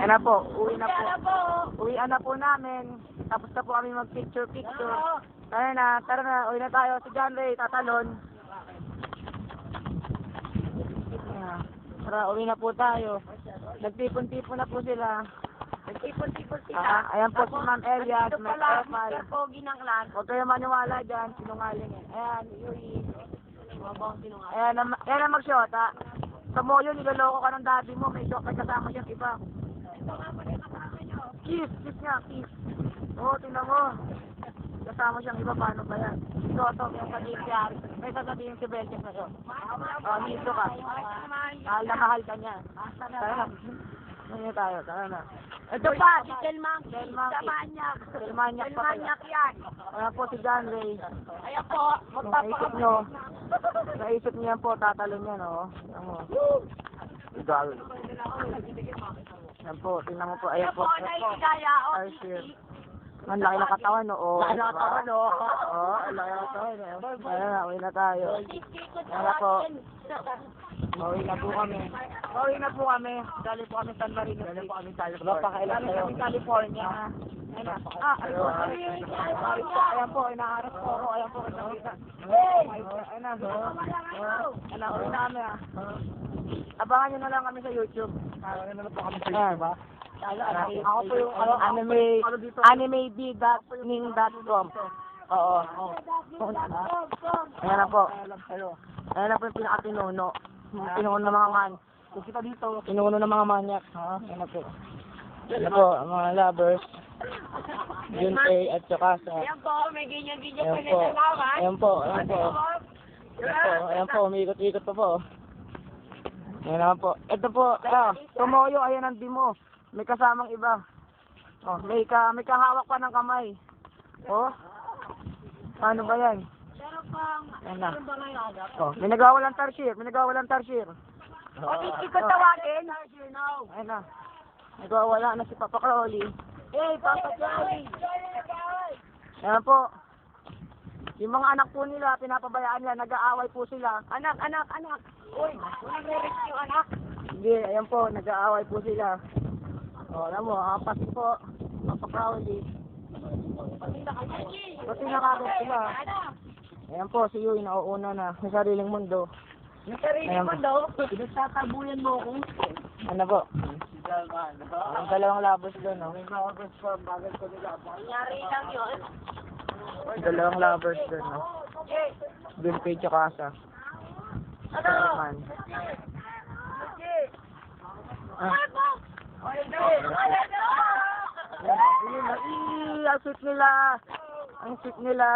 Ayan na po, uwi na po. Uwian na po namin. Tapos na po kami mag-picture. Ayan na, tara na, uwi na tayo. Si John Ray, tatalon. Ayan. Tara, uwi na po tayo. Nagtipon-tipon na po sila. Nagtipon-tipon sila. Ayan po si Ma'am Elia, Ito Ma'am pala, Efal. Mr. Pogi ng clan. Huwag kayo maniwala dyan, sinungaling eh. Ayan, Yui. Mabang sinungaling. Ayan na mag-shota. Sa mo yun, niloloko ka ng daddy mo, may kasama siyang iba. Kiss nga, kiss. Oo, tingnan mo. Kasama siyang iba, paano ba yan? Toto, yung sabihin si Ari. May sasabihin si Belkis na yun. Nito ka. Mahal na mahal ka niya. Tara na. Ngayon tayo, tara na. Ito pa, si Telmang. Telmang. Telmanyak. Telmanyak pa kayo. Telmanyak yan. Ayan po si John Ray. Ayan po, Naisip nyo. Naisip niya po, tatalon yan, o. Ayan mo. Igal. Ayan po, tingnan mo po. Ayan Ayan po. po, naikigaya. Arshir. Ang laki ng katawan, no? Oo. Laki ng katawan, no? Oo, ang laki ng katawan, no? Ayan na, uwi na tayo. Ayan na po. Uwi na po kami. Uwi na po kami. Dali po kami San Marino. Dali po kami California. Dali po kami California. Ayan na. Ayan po, inaarap po ako. Ayan po, nakita. Ayan na. Ayan na, uwi na kami, ah. Abangan nyo na lang kami sa YouTube. Abangan na lang po kami sa YouTube, ha? Ako po yung animeb.ning.com. Oo. Ayan na po. Ayan na po yung pinaka-pinuno. Pinuno ng mga man. Kung kita dito, pinuno ng mga manyak. Ayan na po. Ayan na po, ang mga lovers. Jun A at saka sa... Ayan po, may ganyan-ganyan Ayan pa po. na nalaman. Ayan po. Ayan po. Ayan po. Umiikot-ikot pa po. Ayan na po. Ito po. Tumoyo. Ayan ang dimo. May kasamang iba. Oh, may kahawak pa ng kamay. Oh. Paano ba yan? Pero pang, Ayan na. ano ba ngayon? Oh, may nagawalang tarsier. Hindi ko tawagin. Ayan na. Nagwawala na si Papa Crowley. Papa Joey. Ayan po. Yung mga anak po nila, pinapabayaan nila, nag-aaway po sila. Anak. Uy, walang re-rescue anak. Hindi, ayan po, nag-aaway po sila. O, alam mo, apas po. Papa Crowley. Kasi nakagod sila. Ayan po, si Yui, nauuna na. May sariling mundo. Yung sarili Ayan mo po. daw, pinagtatabuyan mo ako. Ano po? Ang dalawang labos doon, no? Nangyari lang yun. Ang dalawang lovers doon, no? Gunpei tsaka Asa. Man. Ang sweet nila. Ang sweet nila.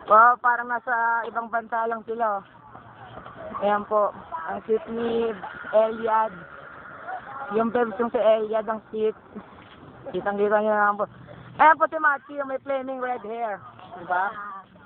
Wow, parang nasa ibang bansa lang sila. Ayan po. Ang sweet ni Eliad. Yung bebs yung si Eliad, ang sweet. Kitang-kita nyo naman po. Ayan po si Machi, yung may flaming red hair. Diba?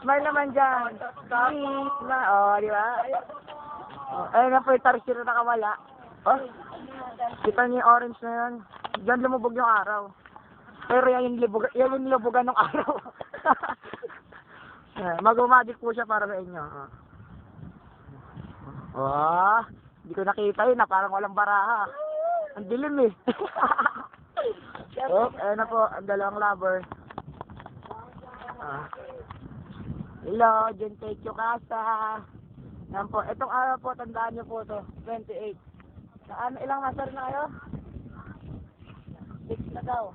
Smile naman dyan. Sweet na. Oh, diba? Ayan na po yung tarsier na nakawala. Oh, kita niyo yung orange na yun. Diyan lumubog yung araw. Pero yan yung lubugan ng araw. Mag-magic po siya para sa inyo. Oh, hindi ko nakita yun na parang walang baraha. Ang dilim eh. Oh, ayan na po, ang dalawang lover. Hello, Junpei Chukasa. Yan po, itong araw po, tandaan niyo po to, 28. Ilang master na kayo? 6 na daw.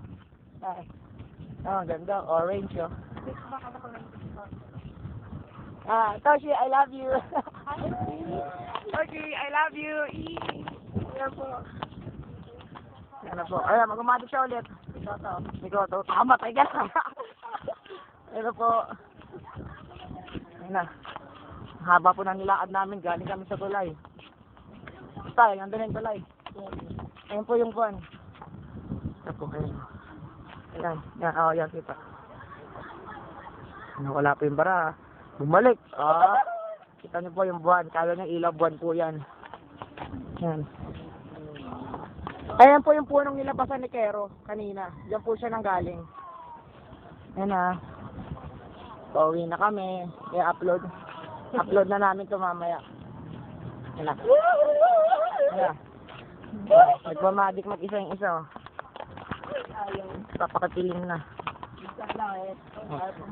Oh, ganda, orange oh. Toshi, I love you. Toshi, I love you. Yan po. Yan po. Ayan, mag-umadik siya ulit. Ikaw, tama, tayo ka. Yan po. Ayan na. Haba po ng nilakad namin, galing kami sa tulay. Basta, nandun na yung tulay. Ayan po yung buwan. Ayan po, ayan. Ayan, yan, kita. Wala po yung bara. Bumalik. Kita niyo po yung buwan. Kala niyo ilaw buwan po yan. Ayan. Ayan po yung punong nilabasan ni Kero kanina. Diyan po siya nanggaling. Ayan na. Pauwi na kami. I-upload. Upload na namin ito mamaya. Ayan na. Ayan na. Nagmamadik mag-isa yung isa, oh. Papakatilim na.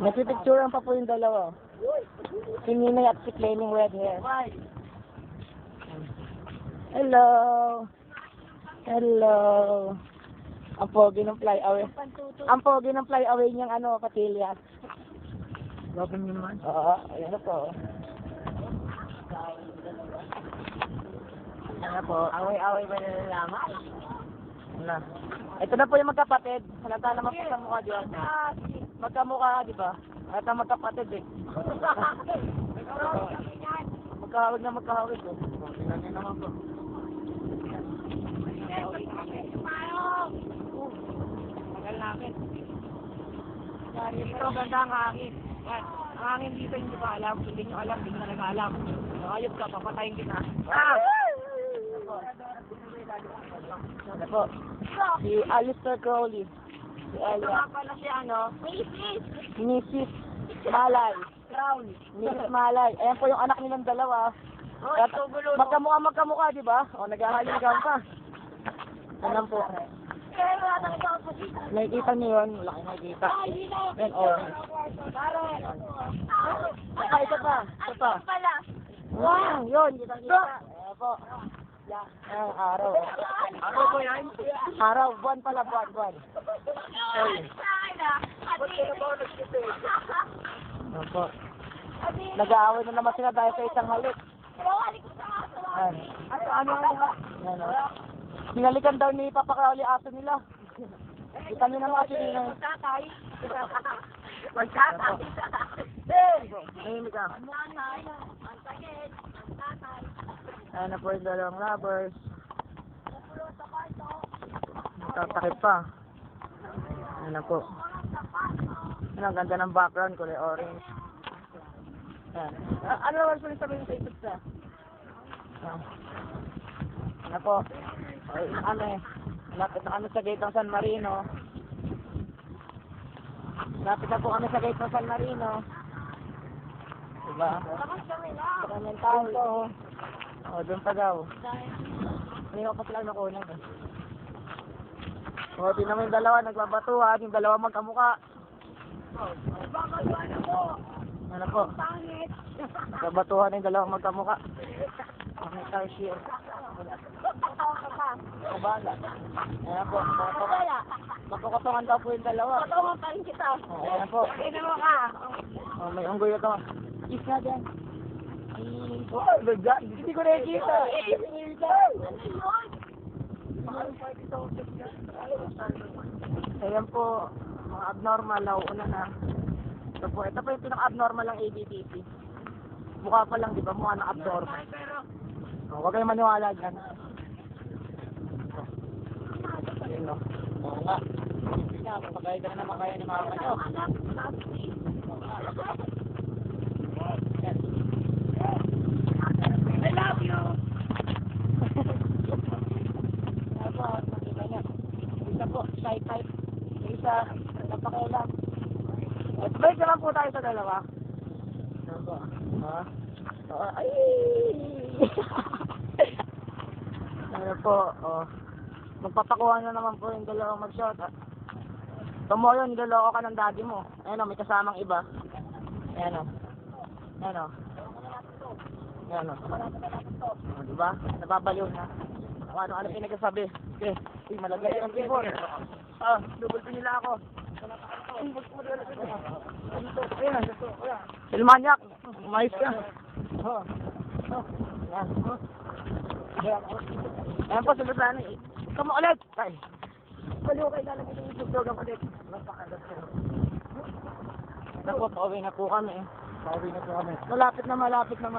Nagpipicturean pa po yung dalawa. Si Ninay at si Flaming Red Hair. Hello! Hello! Ang pogi ng fly away. Ang pogi ng fly away niyang ano, patilya. Gagawin nyo naman. Oo, ayan na po. Ayan na po. Away-away ba nalalaman? Wala. Ito na po yung magkapatid. Halata naman po sa mukha diyan. Magkamukha, di ba? Halata magkapatid eh. Magkahawig na magkahawig eh. Tingnan nyo naman po. Tagal namin. Dito, ganda ang hangin. Yan. Ang hangin dito, hindi pa alam. Hindi nyo alam, hindi nyo talaga alam. Ayop ka, papatayin kita. Ah! Ano po? Si Alistair Crowley. Si Elia. Pala si ano? Mrs. Malay. Crown. Mrs. Malay. Ayan po yung anak nilang dalawa. Oh, At ito gulo. magkamukha, di ba? O, naghahalikan pa. Ayan po. Kaya wala nang ikaw po dito. Nakikita niyo yun? Wala kayo nakikita. Ayan, o. Isa pa. Pala. Wow, yun. Kita-kita. Ayan po. Ayan, araw. Ano po yan? Araw, buwan pala, buwan. Ayan po. Nag-aaway na naman sila dahil sa isang halik. Ayan. Ano? Ayan, o. Hinalikan daw ni Papa Crowley aso nila. Kita niyo naman kasi nila. Magkatay. Magkatay. Nahimik ka. Ang sakit. Magkatay. Ayan na po yung dalawang lovers. Tatakip pa. Ayan na po. Ayan, ang ganda ng background, kulay orange. Ayan. Ano naman po yung sabihin sa isip sa? Ayan. Ayan na po. Ay, lapit na kami sa gate ng San Marino. Lapit na po kami sa gate ng San Marino. Diba? Maraming tao. O, doon pa daw. Hindi ko pa sila nakunan. O, tingnan mo yung dalawa, nagbabatuhan. Yung dalawa magkamuka. Ano po? Nagbabatuhan yung dalawang magkamuka. May car share. Kabala. Ayan po. Magkukutungan daw po yung dalawa. Patungan pa rin kita. O, ayan po. Tignan mo ka. O, may unggoy ito. Isa dyan. Oh, lagyan. Hindi ko nakikita. Ayan po, mga abnormal, nauuna na. Ito po yung pinaka-abnormal ng ABTC. Mukha pa lang, di ba? Mukha ng abnormal. Huwag kayong maniwala dyan. Ayun, no? Oo nga. Pagkaya ka na naman kayo ni mama nyo. I love you. Isa po, shy type. Isa, napakialam. At break naman po tayo sa dalawa. Ano po? Ha? Ay! Ano po, oh. Magpapakuha na naman po yung dalawang mag-shot. Tumo yun, niloloko ka ng daddy mo. Ayan o, may kasamang iba. Ayan o. Ayan o. Ayan o. Diba? Nababaliw na. Ano pinagsasabi? Okay. Uy, malagay ang keyboard. Double pin nila ako. Ayan. Silmanyak. Mais ka. Ayan po, sulutan. Come ulit. Ay. Baliw kayo lalagay ng YouTube program ulit. Naku, pauwi na po kami. Malapit na. Malapit na.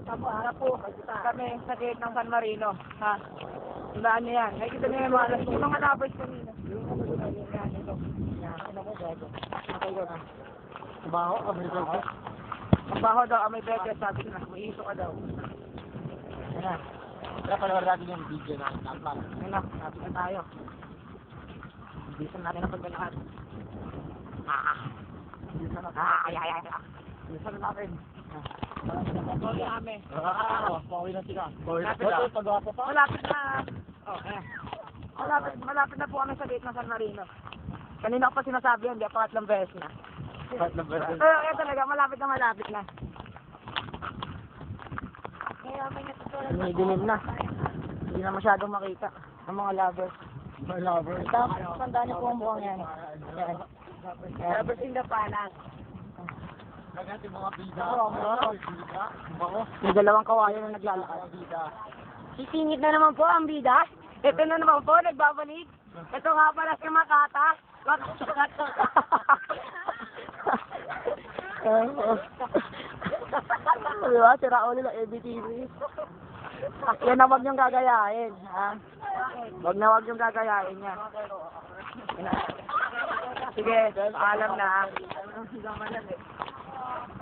Papunta po kami sa gate ng San Marino. Ha? Tandaan niyo yan. Nakikita niyo yung mga mga lovers kanina. Baho, American ko. Mabaho daw, may beke, sabi ko na, may iso ka daw. Ayan na. Kaya pala natin yung video na naman. Ayan na, sabi na tayo. Bilisan natin ang paglalakad. Bilisan na natin. Sorry kami. Pauwi na sila. Lapit na. Pag-apa pa? Malapit na. Oh, eh. Malapit na po kami sa gate ng San Marino. Kanina ko pa sinasabi yun, di pangatlong beses na. Kahit lang ba? Pero kaya talaga, malapit na. May dilim na. Hindi na masyadong makita ang mga lovers. My lover. Tapos, tandaan niyo po ang buwang yan. Yan. Lovers in the Panas. Nagati mga bida. Oo. May dalawang kawayan na naglalakad. Sisingit na naman po ang bida. Ito na naman po, nagbabalik. Ito nga pala si Makata. Diba? Si Raul ng ABTV. Yan na wag niyong gagayahin. Ha? Wag niyong gagayahin yan. Sige, paalam na.